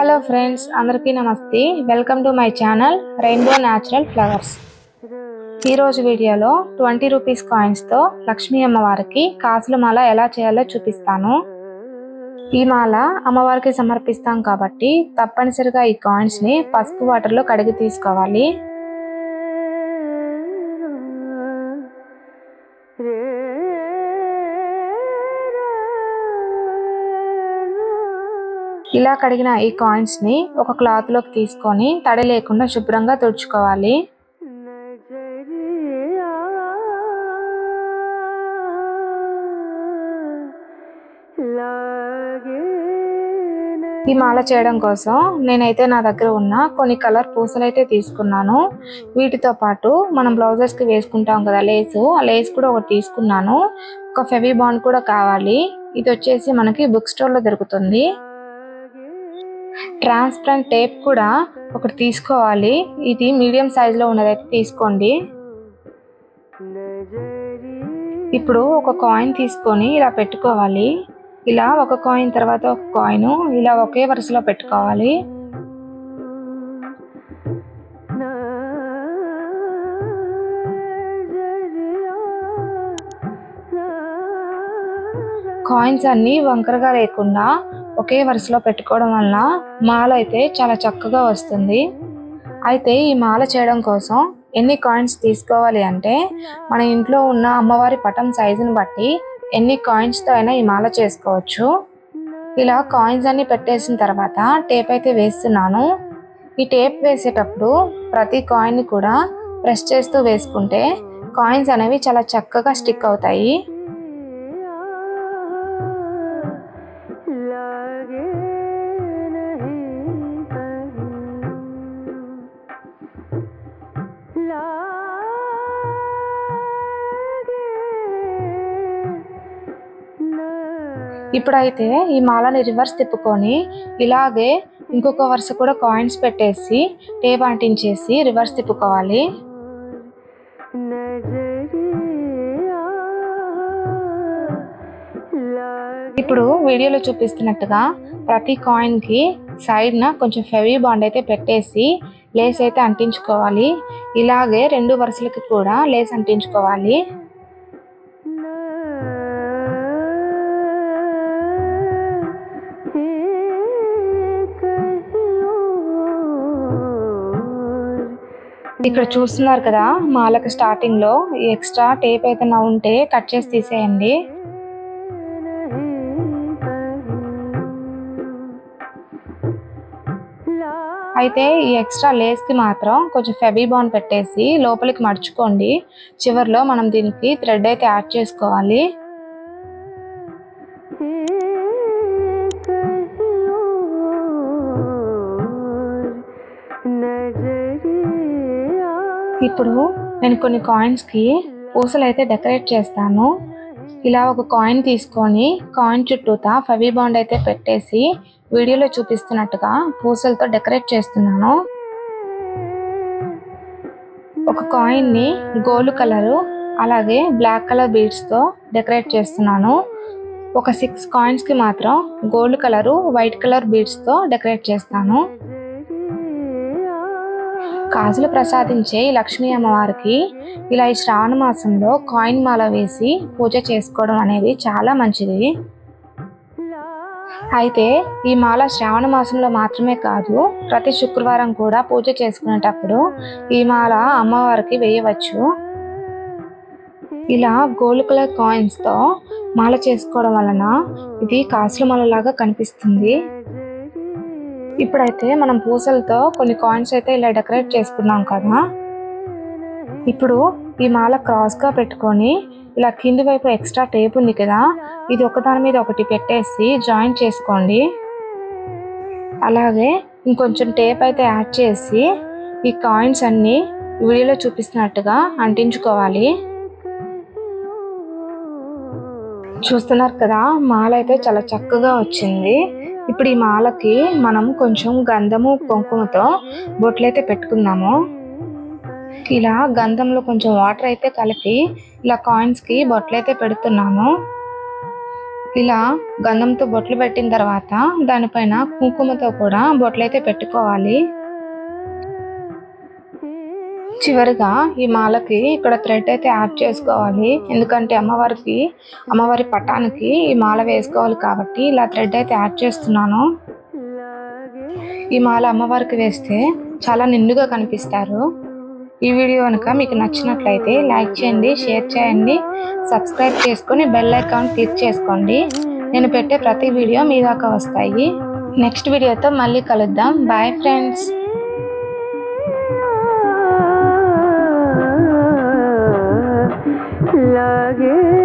Hello friends, అందరికీ నమస్తే. Welcome to my channel rainbow natural flowers. ఈరోజు వీడియోలో 20 రూపీస్ కాయిన్స్తో లక్ష్మీ అమ్మవారికి కాసుల మాల ఎలా చేయాలో చూపిస్తాను. ఈ మాల అమ్మవారికి సమర్పిస్తాం కాబట్టి తప్పనిసరిగా ఈ కాయిన్స్ని పసుపు వాటర్లో కడిగి తీసుకోవాలి. ఇలా కడిగిన ఈ కాయిన్స్ ని ఒక క్లాత్ లోకి తీసుకొని తడి లేకుండా శుభ్రంగా తుడుచుకోవాలి. ఈ మాల చేయడం కోసం నేనైతే నా దగ్గర ఉన్న కొన్ని కలర్ పూసలు అయితే తీసుకున్నాను. వీటితో పాటు మనం బ్లౌజెస్ కి వేసుకుంటాం కదా లేస్, ఆ లేస్ కూడా ఒకటి తీసుకున్నాను. ఒక ఫెవీ బాండ్ కూడా కావాలి. ఇది వచ్చేసి మనకి బుక్ స్టోర్ లో దొరుకుతుంది. ట్రాన్స్పరెంట్ టేప్ కూడా ఒకటి తీసుకోవాలి. ఇది మీడియం సైజ్ లో ఉన్నదైతే తీసుకోండి. ఇప్పుడు ఒక కాయిన్ తీసుకొని ఇలా పెట్టుకోవాలి. ఇలా ఒక కాయిన్ తర్వాత ఒక కాయిన్ ఇలా ఒకే వరుసలో పెట్టుకోవాలి. కాయిన్స్ అన్ని వంకరగా లేకుండా ఒకే వరుసలో పెట్టుకోవడం వల్ల మాల అయితే చాలా చక్కగా వస్తుంది. అయితే ఈ మాల చేయడం కోసం ఎన్ని కాయిన్స్ తీసుకోవాలి అంటే మన ఇంట్లో ఉన్న అమ్మవారి పటం సైజుని బట్టి ఎన్ని కాయిన్స్తో అయినా ఈ మాల చేసుకోవచ్చు. ఇలా కాయిన్స్ అన్ని పెట్టేసిన తర్వాత టేప్ అయితే వేస్తున్నాను. ఈ టేప్ వేసేటప్పుడు ప్రతి కాయిన్ కూడా ప్రెస్ చేస్తూ వేసుకుంటే కాయిన్స్ అనేవి చాలా చక్కగా స్టిక్ అవుతాయి. ఇప్పుడైతే ఈ మాలని రివర్స్ తిప్పుకొని ఇలాగే ఇంకొక వరుస కూడా కాయిన్స్ పెట్టేసి టేప్ అంటించేసి రివర్స్ తిప్పుకోవాలి. ఇప్పుడు వీడియోలో చూపిస్తున్నట్టుగా ప్రతి కాయిన్ కి సైడ్ న కొంచెం ఫెవీ బాండ్ అయితే పెట్టేసి లేస్ అయితే అంటించుకోవాలి. ఇలాగే రెండు వరుసలకి కూడా లేస్ అంటించుకోవాలి. ఇక్కడ చూస్తున్నారు కదా, మాలకు స్టార్టింగ్ లో ఎక్స్ట్రా టేప్ ఏదైనా ఉంటే కట్ చేసి తీసేయండి. అయితే ఈ ఎక్స్ట్రా లేస్ కి మాత్రం కొంచెం ఫెవీ బాండ్ పెట్టేసి లోపలికి మడుచుకోండి. చివర్లో మనం దీనికి థ్రెడ్ అయితే యాడ్ చేసుకోవాలి. ఇప్పుడు నేను కొన్ని కాయిన్స్ కి పూసలు అయితే డెకరేట్ చేస్తాను. ఇలా ఒక కాయిన్ తీసుకొని కాయిన్ చుట్టూతా ఫెవీ బాండ్ అయితే పెట్టేసి వీడియోలో చూపిస్తున్నట్టుగా పూసలతో డెకరేట్ చేస్తున్నాను. ఒక కాయిన్ ని గోల్డ్ కలరు అలాగే బ్లాక్ కలర్ బీడ్స్ తో డెకరేట్ చేస్తున్నాను. ఒక 6 కాయిన్స్ కి మాత్రం gold colour white colour beads తో డెకరేట్ చేస్తాను. కాసులు ప్రసాదించే లక్ష్మీ అమ్మవారికి ఇలా ఈ శ్రావణ మాసంలో కాయిన్ మాల వేసి పూజ చేసుకోవడం అనేది చాలా మంచిది. అయితే ఈ మాల శ్రావణ మాసంలో మాత్రమే కాదు, ప్రతి శుక్రవారం కూడా పూజ చేసుకునేటప్పుడు ఈ మాల అమ్మవారికి వేయవచ్చు. ఇలా గోల్డ్ కలర్ కాయిన్స్ తో మాల చేసుకోవడం వలన ఇది కాసుల మాల లాగా కనిపిస్తుంది. ఇప్పుడైతే మనం పూసలతో కొన్ని కాయిన్స్ అయితే ఇలా డెకరేట్ చేసుకున్నాం కదా. ఇప్పుడు ఈ మాల క్రాస్ గా పెట్టుకొని ఇలా కింది వైపు ఎక్స్ట్రా టేప్ ఉంది కదా, ఇది ఒకదాని మీద ఒకటి పెట్టేసి జాయిన్ చేసుకోండి. అలాగే ఇంకొంచెం టేప్ అయితే యాడ్ చేసి ఈ కాయిన్స్ అన్ని వీడియోలో చూపిస్తున్నట్టుగా అంటించుకోవాలి. చూస్తున్నారు కదా, మాల అయితే చాలా చక్కగా వచ్చింది. ఇప్పుడు ఈ మాలకి మనం కొంచెం గంధము కుంకుమతో బొట్లయితే పెట్టుకుందాము. ఇలా గంధంలో కొంచెం వాటర్ అయితే కలిపి ఇలా కాయిన్స్ కి బొట్లయితే పెడుతున్నాను. ఇలా గంధంతో బొట్లు పెట్టిన తర్వాత దానిపైన కుంకుమతో కూడా బొట్లయితే పెట్టుకోవాలి. చివరిగా ఈ మాలకి ఇక్కడ థ్రెడ్ అయితే యాడ్ చేసుకోవాలి. ఎందుకంటే అమ్మవారి పటానికి ఈ మాల వేసుకోవాలి కాబట్టి ఇలా థ్రెడ్ అయితే యాడ్ చేస్తున్నాను. ఈ మాల అమ్మవారికి వేస్తే చాలా నిండుగా కనిపిస్తారు. ఈ వీడియో కనుక మీకు నచ్చినట్లయితే లైక్ చేయండి, షేర్ చేయండి, సబ్స్క్రైబ్ చేసుకొని బెల్ ఐకాన్ క్లిక్ చేసుకోండి. నేను పెట్టే ప్రతి వీడియో మీ దాకా వస్తాయి. నెక్స్ట్ వీడియోతో మళ్ళీ కలుద్దాం. Bye friends. लागे